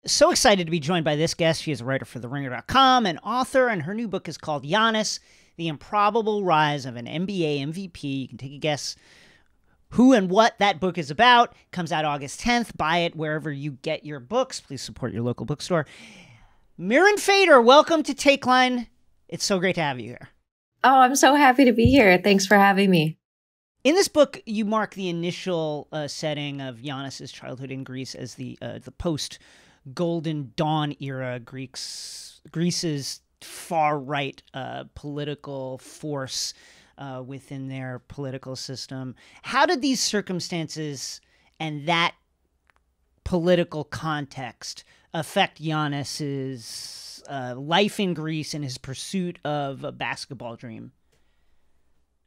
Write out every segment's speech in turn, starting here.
So excited to be joined by this guest. She is a writer for TheRinger.com, an author, and her new book is called Giannis, The Improbable Rise of an NBA MVP. You can take a guess who and what that book is about. It comes out August 10th. Buy it wherever you get your books. Please support your local bookstore. Mirin Fader, welcome to Takeline. It's so great to have you here. Oh, I'm so happy to be here. Thanks for having me. In this book, you mark the initial setting of Giannis's childhood in Greece as the post-Golden Dawn era, Greece's far-right political force within their political system. How did these circumstances and that political context affect Giannis's life in Greece and his pursuit of a basketball dream?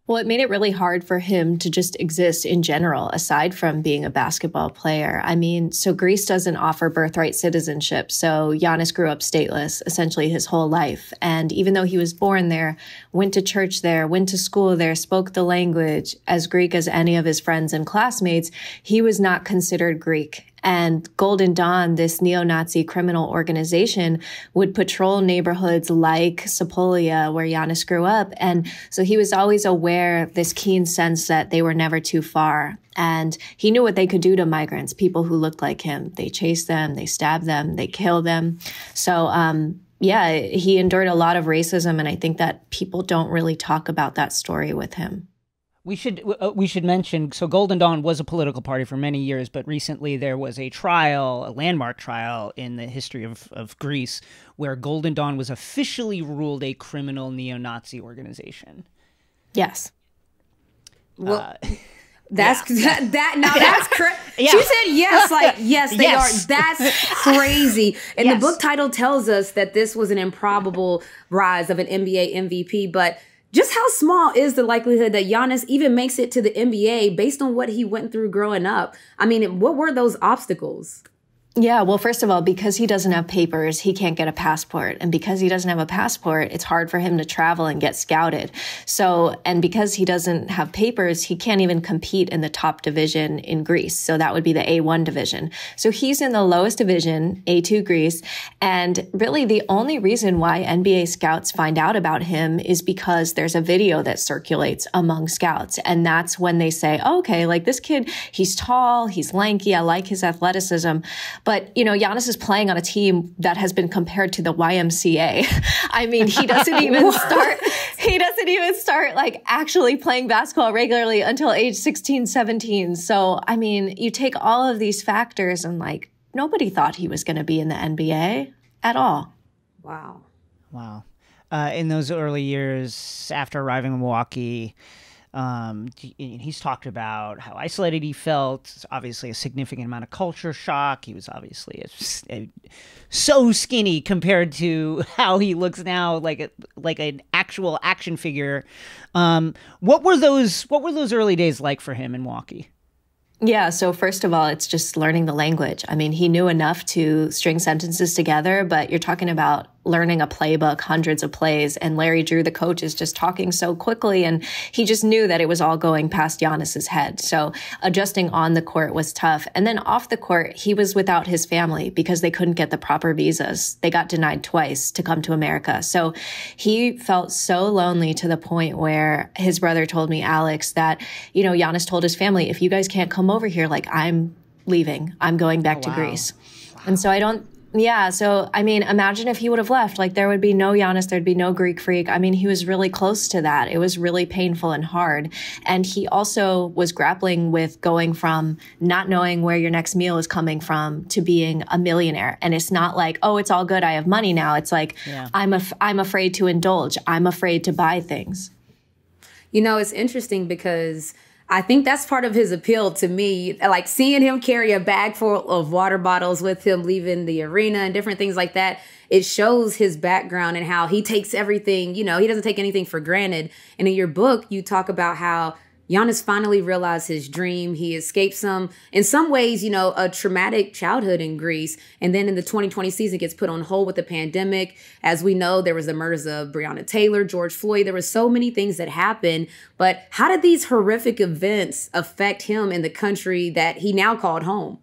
Well, it made it really hard for him to just exist in general, aside from being a basketball player. I mean, so Greece doesn't offer birthright citizenship. So Giannis grew up stateless essentially his whole life. And even though he was born there, went to church there, went to school there, spoke the language as Greek as any of his friends and classmates, he was not considered Greek. And Golden Dawn, this neo-Nazi criminal organization, would patrol neighborhoods like Sapolia, where Giannis grew up. And so he was always aware, this keen sense that they were never too far. And he knew what they could do to migrants, people who looked like him. They chased them, they stabbed them, they killed them. So, yeah, he endured a lot of racism. And I think that people don't really talk about that story with him. We should mention, so Golden Dawn was a political party for many years, but recently there was a trial, a landmark trial in the history of Greece, where Golden Dawn was officially ruled a criminal neo-Nazi organization. Yes. Well, that's crazy. Yeah. She said yes, like yes, they Yes. are. That's crazy. And Yes. the book title tells us that this was an improbable rise of an NBA MVP, but just how small is the likelihood that Giannis even makes it to the NBA based on what he went through growing up? I mean, what were those obstacles? Yeah, well, first of all, because he doesn't have papers, he can't get a passport. And because he doesn't have a passport, it's hard for him to travel and get scouted. So, and because he doesn't have papers, he can't even compete in the top division in Greece. So that would be the A1 division. So he's in the lowest division, A2 Greece. And really the only reason why NBA scouts find out about him is because there's a video that circulates among scouts. And that's when they say, oh, okay, like this kid, he's tall, he's lanky, I like his athleticism. But, you know, Giannis is playing on a team that has been compared to the YMCA. I mean, he doesn't even start like actually playing basketball regularly until age 16, 17. So, I mean, you take all of these factors and like nobody thought he was going to be in the NBA at all. Wow. Wow. In those early years after arriving in Milwaukee, he's talked about how isolated he felt. It's obviously a significant amount of culture shock. He was obviously so skinny compared to how he looks now, like an actual action figure. What were those early days like for him in Milwaukee? Yeah. So first of all, it's just learning the language. I mean, he knew enough to string sentences together, but you're talking about learning a playbook, hundreds of plays. And Larry Drew, the coach, is just talking so quickly. And he just knew that it was all going past Giannis's head. So adjusting on the court was tough. And then off the court, he was without his family because they couldn't get the proper visas. They got denied twice to come to America. So he felt so lonely to the point where his brother told me, Alex, that, you know, Giannis told his family, if you guys can't come over here, like I'm leaving, I'm going back to Greece. Wow. And so so, I mean, imagine if he would have left, like there would be no Giannis, there'd be no Greek Freak. I mean, he was really close to that. It was really painful and hard. And he also was grappling with going from not knowing where your next meal is coming from to being a millionaire. And it's not like, oh, it's all good, I have money now. It's like, I'm afraid to indulge. I'm afraid to buy things. You know, it's interesting because I think that's part of his appeal to me, like seeing him carry a bag full of water bottles with him leaving the arena and different things like that. It shows his background and how he takes everything, you know, he doesn't take anything for granted. And in your book, you talk about how Giannis finally realized his dream. He escaped in some ways, you know, a traumatic childhood in Greece. And then in the 2020 season gets put on hold with the pandemic. As we know, there was the murders of Breonna Taylor, George Floyd. There were so many things that happened. But how did these horrific events affect him in the country that he now called home?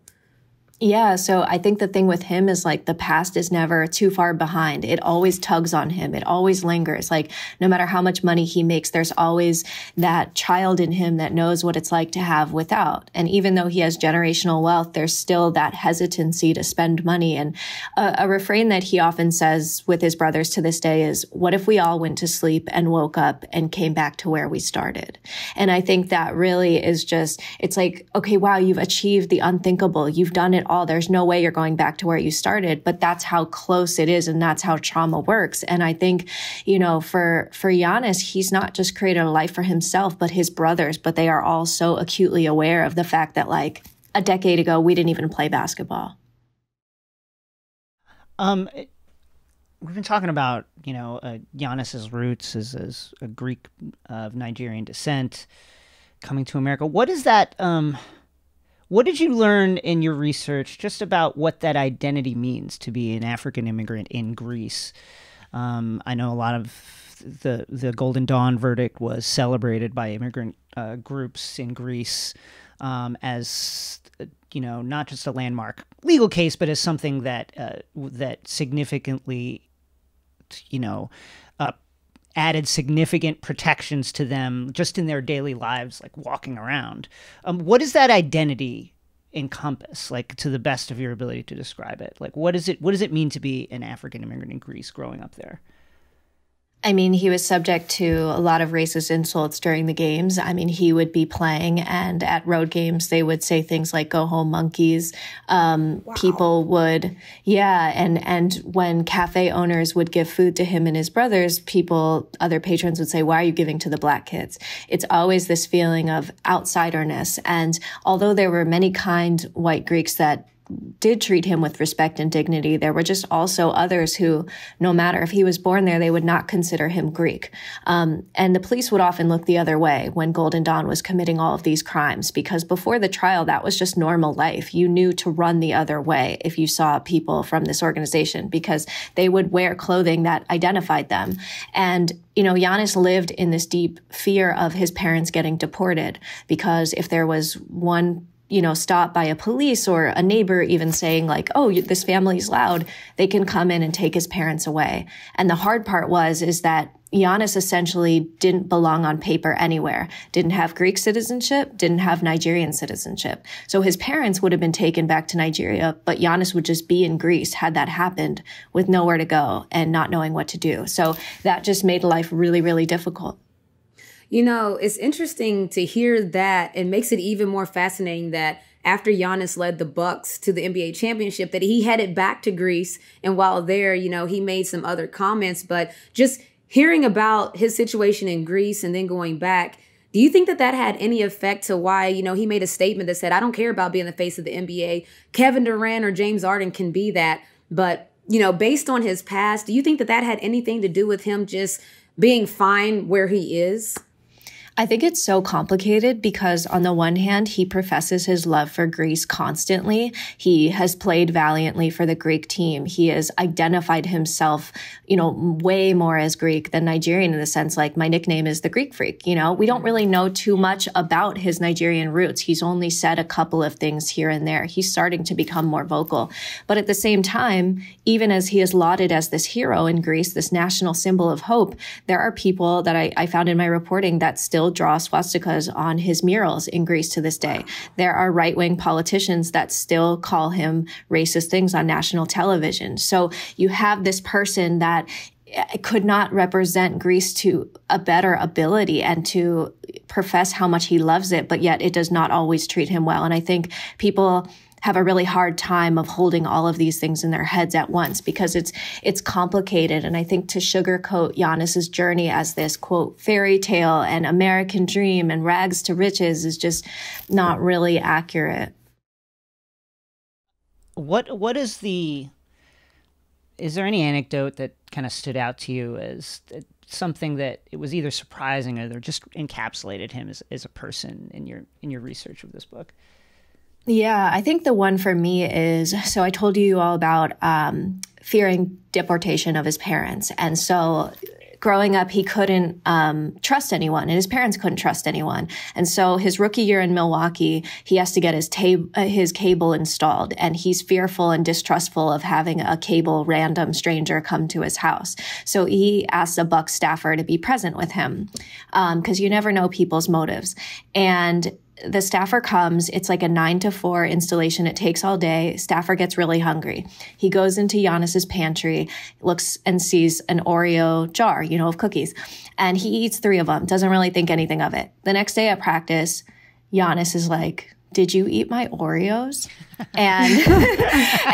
Yeah, so I think the thing with him is like the past is never too far behind. It always tugs on him. It always lingers. Like no matter how much money he makes, there's always that child in him that knows what it's like to have without. And even though he has generational wealth, there's still that hesitancy to spend money. And a refrain that he often says with his brothers to this day is, what if we all went to sleep and woke up and came back to where we started? And I think that really is just, it's like, okay, wow, you've achieved the unthinkable. You've done it all. There's no way you're going back to where you started, but that's how close it is. And that's how trauma works. And I think, you know, for Giannis, he's not just created a life for himself, but his brothers, but they are all so acutely aware of the fact that like a decade ago, we didn't even play basketball. We've been talking about, you know, Giannis's roots as a Greek of Nigerian descent coming to America. What is that, what did you learn in your research just about what that identity means to be an African immigrant in Greece? I know a lot of the Golden Dawn verdict was celebrated by immigrant groups in Greece as, you know, not just a landmark legal case, but as something that that significantly, you know, added significant protections to them just in their daily lives, like walking around. What does that identity encompass, like to the best of your ability to describe it? Like, what does it mean to be an African immigrant in Greece growing up there? I mean, he was subject to a lot of racist insults during the games. I mean, he would be playing, and at road games, they would say things like, "Go home, monkeys." Wow. People would, and when cafe owners would give food to him and his brothers, other patrons would say, "Why are you giving to the black kids?" It's always this feeling of outsiderness. And although there were many kind white Greeks that did treat him with respect and dignity, there were just also others who, no matter if he was born there, they would not consider him Greek. And the police would often look the other way when Golden Dawn was committing all of these crimes, because before the trial, that was just normal life. You knew to run the other way if you saw people from this organization, because they would wear clothing that identified them. And you know, Giannis lived in this deep fear of his parents getting deported, because if there was one stopped by a police or a neighbor even saying like, "Oh, this family's loud," they can come in and take his parents away. And the hard part is that Giannis essentially didn't belong on paper anywhere, didn't have Greek citizenship, didn't have Nigerian citizenship. So his parents would have been taken back to Nigeria, but Giannis would just be in Greece had that happened, with nowhere to go and not knowing what to do. So that just made life really, really difficult. You know, it's interesting to hear that. It makes it even more fascinating that after Giannis led the Bucks to the NBA championship, that he headed back to Greece. And while there, you know, he made some other comments. But just hearing about his situation in Greece and then going back, do you think that that had any effect to why, you know, he made a statement that said, "I don't care about being the face of the NBA. Kevin Durant or James Harden can be that." But, you know, based on his past, do you think that that had anything to do with him just being fine where he is? I think it's so complicated because on the one hand, he professes his love for Greece constantly. He has played valiantly for the Greek team. He has identified himself, you know, way more as Greek than Nigerian in the sense like, my nickname is the Greek Freak. You know, we don't really know too much about his Nigerian roots. He's only said a couple of things here and there. He's starting to become more vocal. But at the same time, even as he is lauded as this hero in Greece, this national symbol of hope, there are people that I found in my reporting that still draw swastikas on his murals in Greece to this day. There are right-wing politicians that still call him racist things on national television. So you have this person that could not represent Greece to a better ability and to profess how much he loves it, but yet it does not always treat him well. And I think people have a really hard time of holding all of these things in their heads at once because it's complicated. And I think to sugarcoat Giannis's journey as this, quote, fairy tale and American dream and rags to riches is just not really accurate. Is there any anecdote that kind of stood out to you as something that it was either surprising or just encapsulated him as a person in your research of this book? Yeah, I think the one for me is, so I told you all about fearing deportation of his parents. And so growing up, he couldn't trust anyone, and his parents couldn't trust anyone. And so his rookie year in Milwaukee, he has to get his cable installed, and he's fearful and distrustful of having a cable random stranger come to his house. So he asks a Bucks staffer to be present with him, because you never know people's motives. And the staffer comes. It's like a 9 to 4 installation. It takes all day. Staffer gets really hungry. He goes into Giannis's pantry, looks and sees an Oreo jar, of cookies. And he eats 3 of them, doesn't really think anything of it. The next day at practice, Giannis is like, "Did you eat my Oreos?" And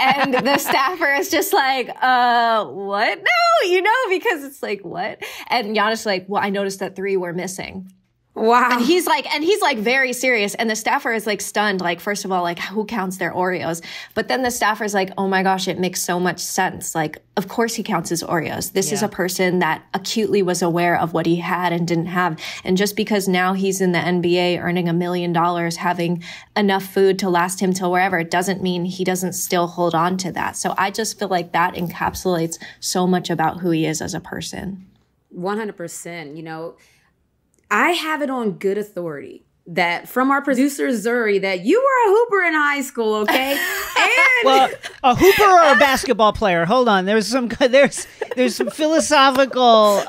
and the staffer is just like, what? No, because it's like, what? And Giannis is like, "Well, I noticed that 3 were missing." Wow. And he's like very serious. And the staffer is like stunned. Like, first of all, like, who counts their Oreos? But then the staffer is like, oh my gosh, it makes so much sense. Like, of course he counts his Oreos. This is a person that acutely was aware of what he had and didn't have. And just because now he's in the NBA earning $1 million, having enough food to last him till wherever, it doesn't mean he doesn't still hold on to that. So I just feel like that encapsulates so much about who he is as a person. 100%. I have it on good authority that from our producer Zuri that you were a hooper in high school, okay? And well, a hooper or a basketball player? Hold on, there's some philosophical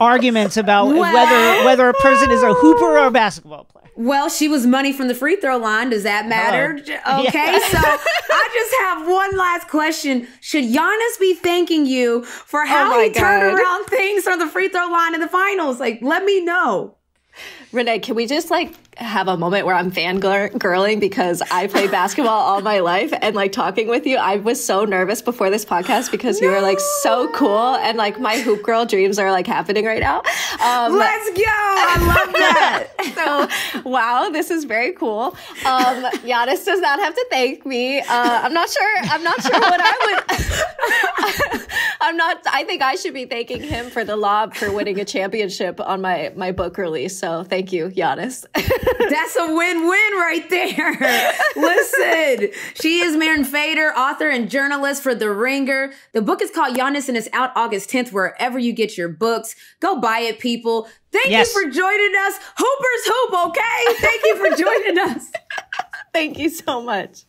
arguments about whether a person is a hooper or a basketball player. Well, she was money from the free throw line. Does that matter? Okay, yeah. So I just have one last question. Should Giannis be thanking you for how he turned around things from the free throw line in the finals? Like, let me know. Renee, can we just have a moment where I'm fangirling because I played basketball all my life, and talking with you, I was so nervous before this podcast because you were so cool, and my hoop girl dreams are happening right now. Let's go! I love that. So, wow, this is very cool. Giannis does not have to thank me. I'm not sure what I would. I think I should be thanking him for the lob for winning a championship on my book release. So thank you, Giannis. That's a win-win right there. Listen, she is Mirin Fader, author and journalist for The Ringer. The book is called Giannis, and it's out August 10th, wherever you get your books. Go buy it, people. Thank you for joining us. Hoopers hoop, okay? Thank you for joining us. Thank you so much.